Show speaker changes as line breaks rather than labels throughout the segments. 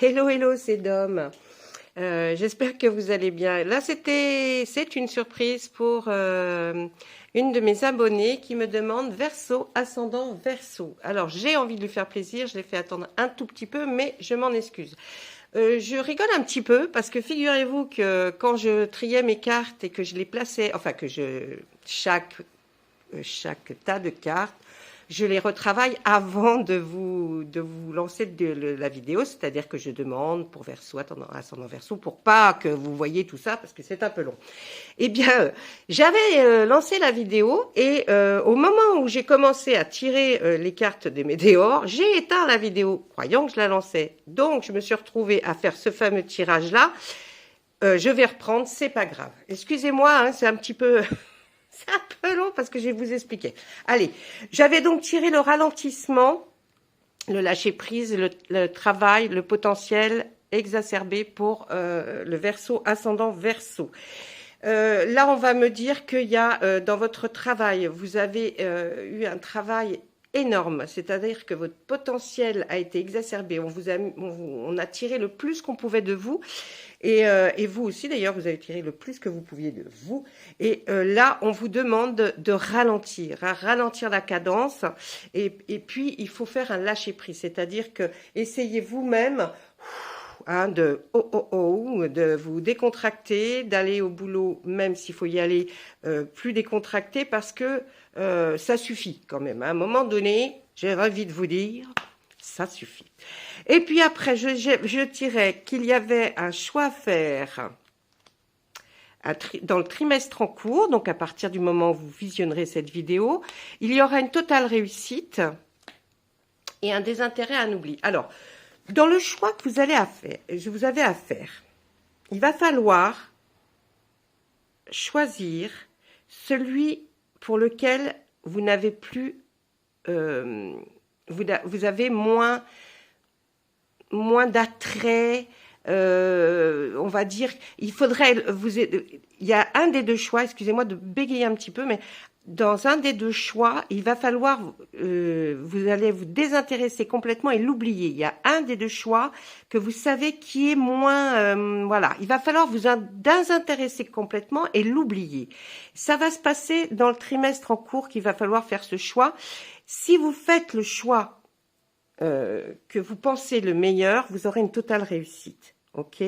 Hello, hello, c'est Dom. J'espère que vous allez bien. Là, c'est une surprise pour une de mes abonnées qui me demande Verseau, ascendant Verseau. Alors, j'ai envie de lui faire plaisir, je l'ai fait attendre un tout petit peu, mais je m'en excuse. Je rigole un petit peu parce que figurez-vous que quand je triais mes cartes et que je les plaçais, enfin que chaque tas de cartes, je les retravaille avant de vous lancer la vidéo, c'est-à-dire que je demande pour Verseau, ascendant Verseau, pour pas que vous voyez tout ça parce que c'est un peu long. Eh bien, j'avais lancé la vidéo et au moment où j'ai commencé à tirer les cartes des météores, j'ai éteint la vidéo, croyant que je la lançais. Donc, je me suis retrouvée à faire ce fameux tirage-là. Je vais reprendre, c'est pas grave. Excusez-moi, hein, c'est un petit peu... C'est un peu long parce que je vais vous expliquer. Allez, j'avais donc tiré le ralentissement, le lâcher-prise, le travail, le potentiel exacerbé pour le Verseau, ascendant Verseau. Là, on va me dire qu'il y a dans votre travail, vous avez eu un travail énorme, c'est-à-dire que votre potentiel a été exacerbé. On a tiré le plus qu'on pouvait de vous. Et vous aussi, d'ailleurs, vous avez tiré le plus que vous pouviez de vous. Et là, on vous demande de ralentir, ralentir la cadence. Et puis, il faut faire un lâcher-prise, c'est-à-dire que essayez vous-même de vous décontracter, d'aller au boulot, même s'il faut y aller plus décontracté, parce que ça suffit quand même. À un moment donné, j'ai envie de vous dire, ça suffit. Et puis après, je dirais qu'il y avait un choix à faire dans le trimestre en cours, donc à partir du moment où vous visionnerez cette vidéo, il y aura une totale réussite et un désintérêt à un oubli. Alors, dans le choix que vous avez à faire, il va falloir choisir celui pour lequel vous n'avez plus, vous avez moins d'attrait, on va dire, il y a un des deux choix, excusez-moi de bégayer un petit peu, mais dans un des deux choix, il va falloir, vous allez vous désintéresser complètement et l'oublier. Il y a un des deux choix que vous savez qui est moins, voilà, il va falloir vous désintéresser complètement et l'oublier. Ça va se passer dans le trimestre en cours qu'il va falloir faire ce choix. Si vous faites le choix que vous pensez le meilleur, vous aurez une totale réussite. Ok?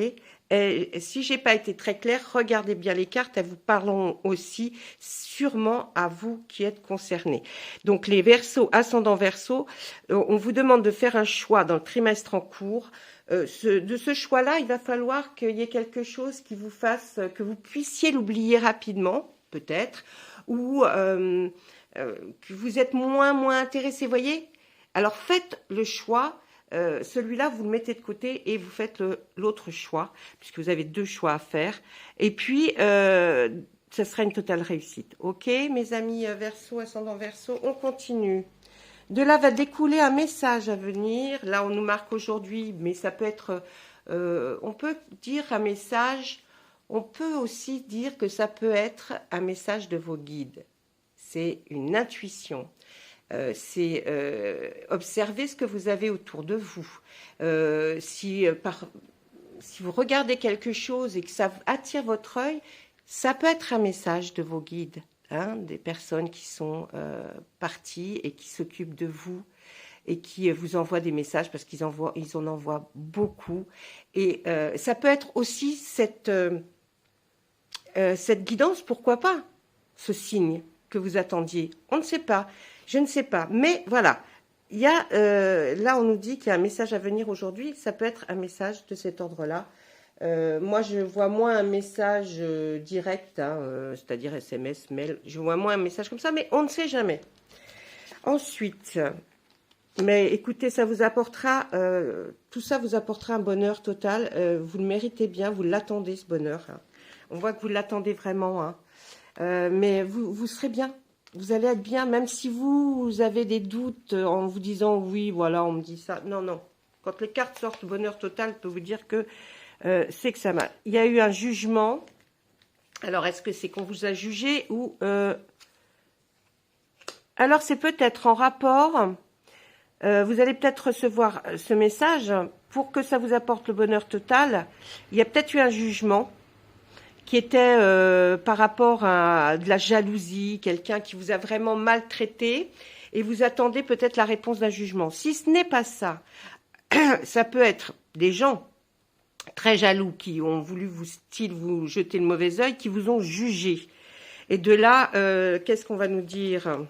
Et si j'ai pas été très claire, regardez bien les cartes, elles vous parleront aussi sûrement à vous qui êtes concernés. Donc les Verseaux, ascendant Verseau, on vous demande de faire un choix dans le trimestre en cours. De ce choix-là, il va falloir qu'il y ait quelque chose qui vous fasse, que vous puissiez l'oublier rapidement, peut-être, ou que vous êtes moins intéressé, voyez? Alors faites le choix, celui-là vous le mettez de côté et vous faites l'autre choix, puisque vous avez deux choix à faire. Et puis, ça sera une totale réussite. Ok, mes amis Verseau, ascendant Verseau, on continue. De là va découler un message à venir. Là, on nous marque aujourd'hui, mais ça peut être, on peut dire un message, on peut aussi dire que ça peut être un message de vos guides. C'est une intuition. C'est observer ce que vous avez autour de vous. Si vous regardez quelque chose et que ça attire votre œil, ça peut être un message de vos guides, hein, des personnes qui sont parties et qui s'occupent de vous et qui vous envoient des messages parce qu'ils en envoient beaucoup. Et ça peut être aussi cette guidance, pourquoi pas, ce signe que vous attendiez. On ne sait pas. Je ne sais pas, mais voilà. Il y a là, on nous dit qu'il y a un message à venir aujourd'hui. Ça peut être un message de cet ordre-là. Moi, je vois moins un message direct, hein, c'est-à-dire SMS, mail. Je vois moins un message comme ça, mais on ne sait jamais. Ensuite, mais écoutez, ça vous apportera, tout ça vous apportera un bonheur total. Vous le méritez bien, vous l'attendez ce bonheur. Hein. On voit que vous l'attendez vraiment, hein. Mais vous serez bien. Vous allez être bien, même si vous avez des doutes en vous disant oui, voilà, on me dit ça. Non, non. Quand les cartes sortent bonheur total, je peux vous dire que c'est que ça m'a. Il y a eu un jugement. Alors, est-ce que c'est qu'on vous a jugé ou alors c'est peut-être en rapport. Vous allez peut-être recevoir ce message pour que ça vous apporte le bonheur total, il y a peut-être eu un jugement qui était par rapport à de la jalousie, quelqu'un qui vous a vraiment maltraité, et vous attendez peut-être la réponse d'un jugement. Si ce n'est pas ça, ça peut être des gens très jaloux qui ont voulu vous jeter le mauvais œil, qui vous ont jugé. Et de là, qu'est-ce qu'on va nous dire?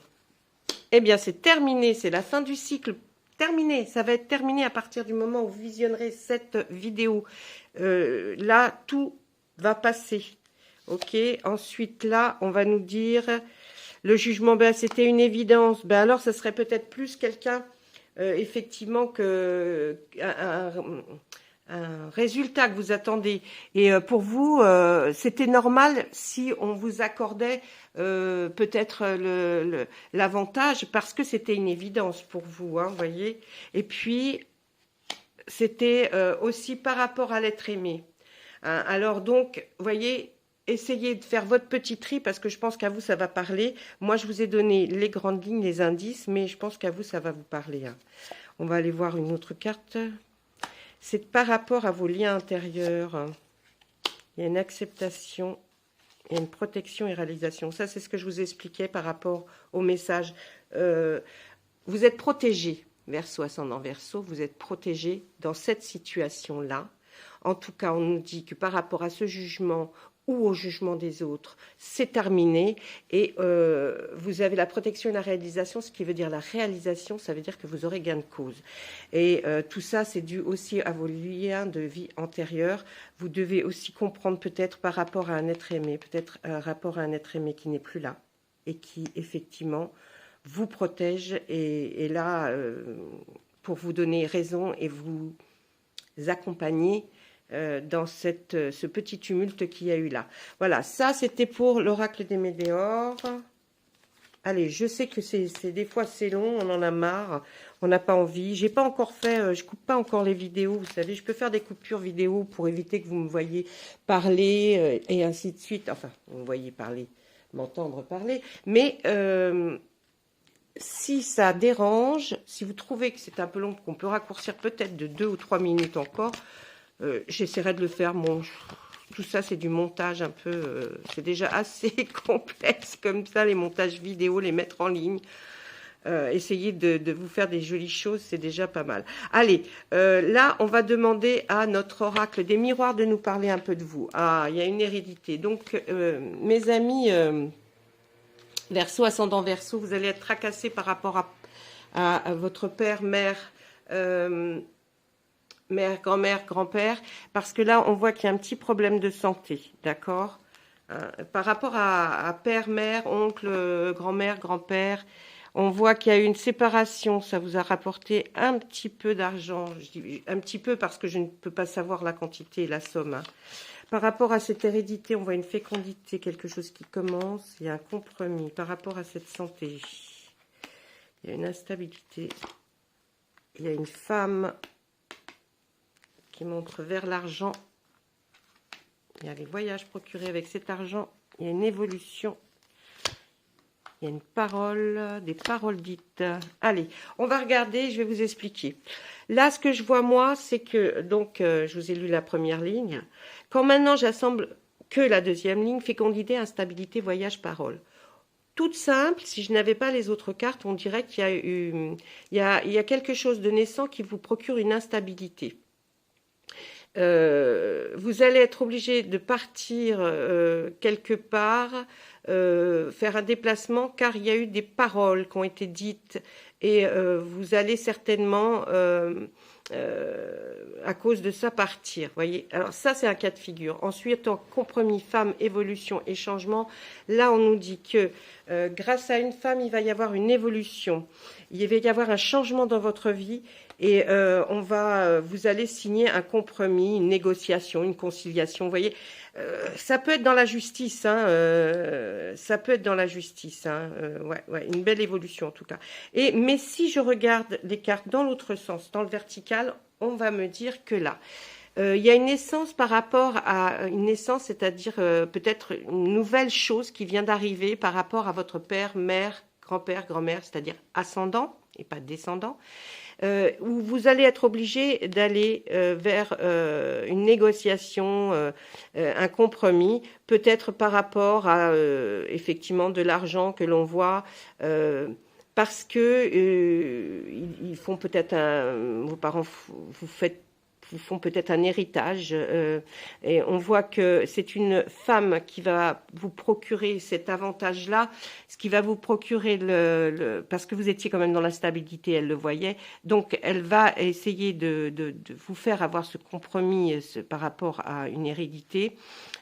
Eh bien, c'est terminé, c'est la fin du cycle. Terminé, ça va être terminé à partir du moment où vous visionnerez cette vidéo. Là, tout va passer. Ok, ensuite là, on va nous dire le jugement, ben, c'était une évidence. Ben alors, ça serait peut-être plus quelqu'un, effectivement, un résultat que vous attendez. Et pour vous, c'était normal si on vous accordait peut-être l'avantage parce que c'était une évidence pour vous, hein, voyez. Et puis, c'était aussi par rapport à l'être aimé. Hein, alors donc, voyez, essayez de faire votre petit tri parce que je pense qu'à vous, ça va parler. Moi, je vous ai donné les grandes lignes, les indices, mais je pense qu'à vous, ça va vous parler. Hein. On va aller voir une autre carte. C'est par rapport à vos liens intérieurs. Il y a une acceptation, il y a une protection et réalisation. Ça, c'est ce que je vous expliquais par rapport au message. Vous êtes protégé, Verseau, ascendant Verseau, vous êtes protégé dans cette situation-là. En tout cas, on nous dit que par rapport à ce jugement ou au jugement des autres, c'est terminé et vous avez la protection et la réalisation, ce qui veut dire la réalisation, ça veut dire que vous aurez gain de cause. Et tout ça, c'est dû aussi à vos liens de vie antérieurs. Vous devez aussi comprendre peut-être par rapport à un être aimé, peut-être un rapport à un être aimé qui n'est plus là et qui, effectivement, vous protège et est là pour vous donner raison et vous accompagner dans ce petit tumulte qu'il y a eu là. Voilà, ça c'était pour l'oracle des météores. Allez, je sais que des fois c'est long, on en a marre, on n'a pas envie. J'ai pas encore fait, je coupe pas encore les vidéos, vous savez, je peux faire des coupures vidéo pour éviter que vous me voyiez parler et ainsi de suite. Enfin, vous me voyez parler, m'entendre parler, mais si ça dérange, si vous trouvez que c'est un peu long, qu'on peut raccourcir peut-être de 2 ou 3 minutes encore, j'essaierai de le faire. Bon, tout ça, c'est du montage un peu... c'est déjà assez complexe comme ça, les montages vidéo, les mettre en ligne. Essayez de vous faire des jolies choses, c'est déjà pas mal. Allez, là, on va demander à notre oracle des miroirs de nous parler un peu de vous. Ah, il y a une hérédité. Donc, mes amis... Verseau, ascendant Verseau, vous allez être tracassé par rapport à votre père, mère, mère, grand-mère, grand-père, parce que là, on voit qu'il y a un petit problème de santé, d'accord? Par rapport à père, mère, oncle, grand-mère, grand-père, on voit qu'il y a eu une séparation, ça vous a rapporté un petit peu d'argent, je dis un petit peu parce que je ne peux pas savoir la quantité et la somme, hein. Par rapport à cette hérédité, on voit une fécondité, quelque chose qui commence. Il y a un compromis. Par rapport à cette santé, il y a une instabilité. Il y a une femme qui montre vers l'argent. Il y a les voyages procurés avec cet argent. Il y a une évolution. Il y a une parole, des paroles dites. Allez, on va regarder, je vais vous expliquer. Là, ce que je vois, moi, c'est que, donc, je vous ai lu la première ligne. Quand maintenant, j'assemble que la deuxième ligne, fécondité, instabilité, voyage, parole. Toute simple, si je n'avais pas les autres cartes, on dirait qu'il y a quelque chose de naissant qui vous procure une instabilité. Vous allez être obligé de partir quelque part, faire un déplacement, car il y a eu des paroles qui ont été dites et vous allez certainement, à cause de ça, partir. Voyez. Alors ça, c'est un cas de figure. Ensuite, en compromis, femme, évolution et changement, là, on nous dit que grâce à une femme, il va y avoir une évolution. Il va y avoir un changement dans votre vie et vous allez signer un compromis, une négociation, une conciliation. Vous voyez, ça peut être dans la justice, hein, ça peut être dans la justice, hein, ouais, une belle évolution en tout cas. Mais si je regarde les cartes dans l'autre sens, dans le vertical, on va me dire que là, il y a une naissance par rapport à une naissance, c'est-à-dire peut-être une nouvelle chose qui vient d'arriver par rapport à votre père, mère, grand-père, grand-mère, c'est-à-dire ascendant et pas descendant. où vous allez être obligé d'aller vers une négociation, un compromis, peut-être par rapport à effectivement de l'argent que l'on voit. Parce que ils font peut-être vos parents vous font peut-être un héritage, et on voit que c'est une femme qui va vous procurer cet avantage-là, ce qui va vous procurer parce que vous étiez quand même dans la stabilité, elle le voyait, donc elle va essayer de vous faire avoir ce compromis par rapport à une hérédité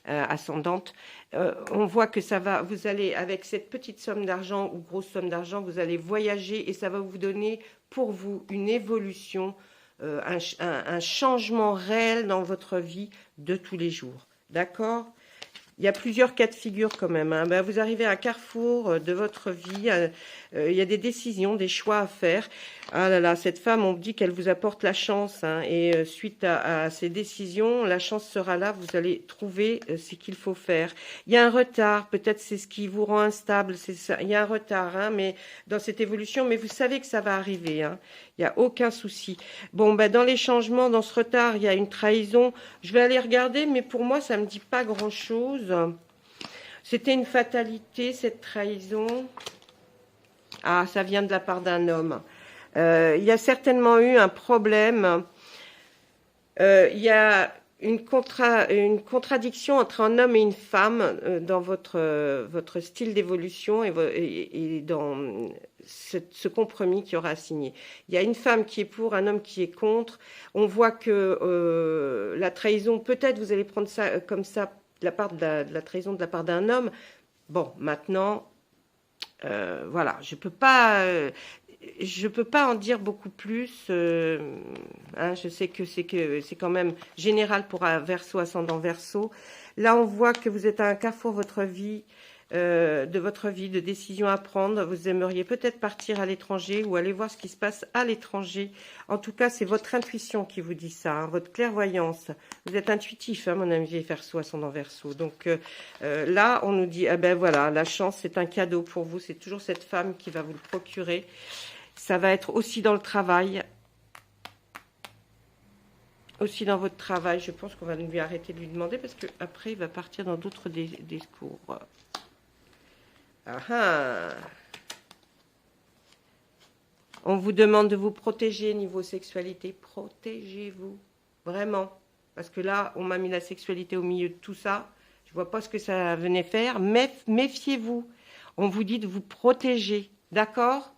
ascendante. On voit que vous allez, avec cette petite somme d'argent ou grosse somme d'argent, vous allez voyager et ça va vous donner pour vous une évolution, un changement réel dans votre vie de tous les jours. D'accord ? Il y a plusieurs cas de figure quand même. Hein. Ben, vous arrivez à un carrefour de votre vie. Il y a des décisions, des choix à faire. Ah là là, cette femme, on me dit qu'elle vous apporte la chance. Hein, et suite à ces décisions, la chance sera là. Vous allez trouver ce qu'il faut faire. Il y a un retard. Peut-être c'est ce qui vous rend instable. C'est ça. Il y a un retard, hein, mais dans cette évolution. Mais vous savez que ça va arriver. Hein. Il n'y a aucun souci. Bon, ben, dans les changements, dans ce retard, il y a une trahison. Je vais aller regarder, mais pour moi, ça ne me dit pas grand-chose. C'était une fatalité, cette trahison. Ah, ça vient de la part d'un homme. Il y a certainement eu un problème. Il y a une contradiction entre un homme et une femme dans votre style d'évolution et dans ce compromis qui aura signé. Il y a une femme qui est pour, un homme qui est contre. On voit que la trahison, peut-être vous allez prendre ça comme ça, de la trahison de la part d'un homme. Bon, maintenant, voilà, je peux pas en dire beaucoup plus. Hein, je sais que c'est quand même général pour un Verseau, ascendant Verseau. Là, on voit que vous êtes à un carrefour de votre vie, de décisions à prendre. Vous aimeriez peut-être partir à l'étranger ou aller voir ce qui se passe à l'étranger. En tout cas, c'est votre intuition qui vous dit ça, hein, votre clairvoyance. Vous êtes intuitif, hein, mon ami Verseau, ascendant Verseau. Donc là, on nous dit, ah ben voilà, la chance, c'est un cadeau pour vous. C'est toujours cette femme qui va vous le procurer. Ça va être aussi dans le travail. Aussi dans votre travail. Je pense qu'on va lui arrêter de lui demander parce qu'après, il va partir dans d'autres discours. Ah ah. On vous demande de vous protéger niveau sexualité. Protégez-vous. Vraiment. Parce que là, on m'a mis la sexualité au milieu de tout ça. Je ne vois pas ce que ça venait faire. Mais méfiez-vous. On vous dit de vous protéger. D'accord ?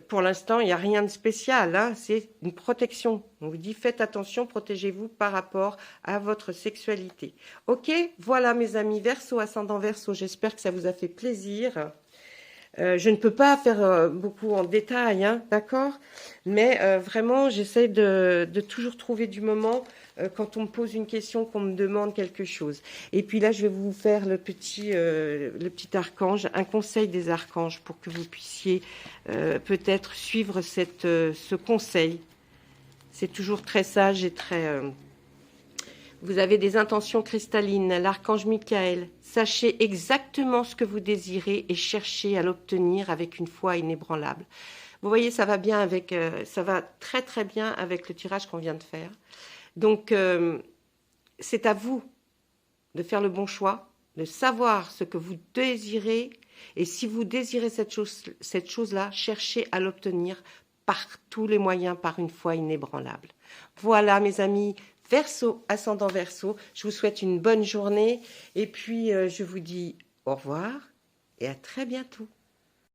Pour l'instant, il n'y a rien de spécial. Hein, c'est une protection. On vous dit faites attention, protégez-vous par rapport à votre sexualité. Ok, voilà mes amis Verseau, ascendant Verseau. J'espère que ça vous a fait plaisir. Je ne peux pas faire beaucoup en détail, hein, d'accord ? Mais vraiment, j'essaie de toujours trouver du moment quand on me pose une question, qu'on me demande quelque chose. Et puis là, je vais vous faire le petit archange, un conseil des archanges pour que vous puissiez peut-être suivre ce conseil. C'est toujours très sage et très... Vous avez des intentions cristallines, l'archange Michael. Sachez exactement ce que vous désirez et cherchez à l'obtenir avec une foi inébranlable. Vous voyez, ça va bien ça va très très bien avec le tirage qu'on vient de faire. Donc, c'est à vous de faire le bon choix, de savoir ce que vous désirez. Et si vous désirez cette chose-là, cherchez à l'obtenir par tous les moyens, par une foi inébranlable. Voilà, mes amis. Verseau, ascendant Verseau, je vous souhaite une bonne journée et puis je vous dis au revoir et à très bientôt.